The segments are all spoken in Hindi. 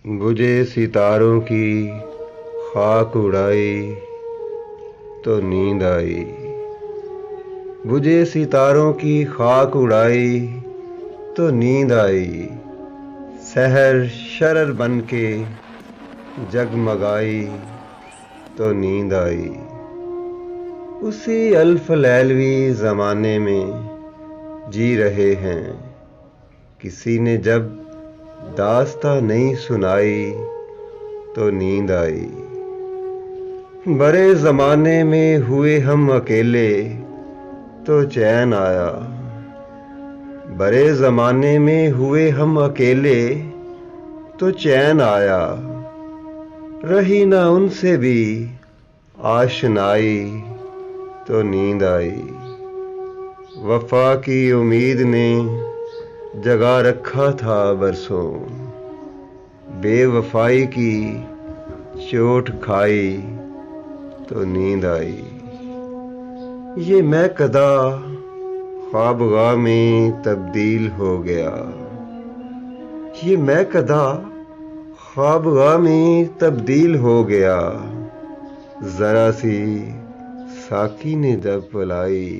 बुझे सितारों की खाक उड़ाई तो नींद आई। बुझे सितारों की खाक उड़ाई तो नींद आई। सहर शरर बन के जगमगाई तो नींद आई। उसी अल्फ लैलवी ज़माने में जी रहे हैं। किसी ने जब दास्तां नहीं सुनाई तो नींद आई। बड़े ज़माने में हुए हम अकेले तो चैन आया। बड़े ज़माने में हुए हम अकेले तो चैन आया। रही ना उनसे भी आशनाई तो नींद आई। वफा की उम्मीद ने जगा रखा था बरसों। बेवफाई की चोट खाई तो नींद आई। ये मैं कदा ख्वाबगाह में तब्दील हो गया। ये मैं कदा ख्वाबगाह में तब्दील हो गया। जरा सी साकी ने जब बुलाई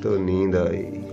तो नींद आई।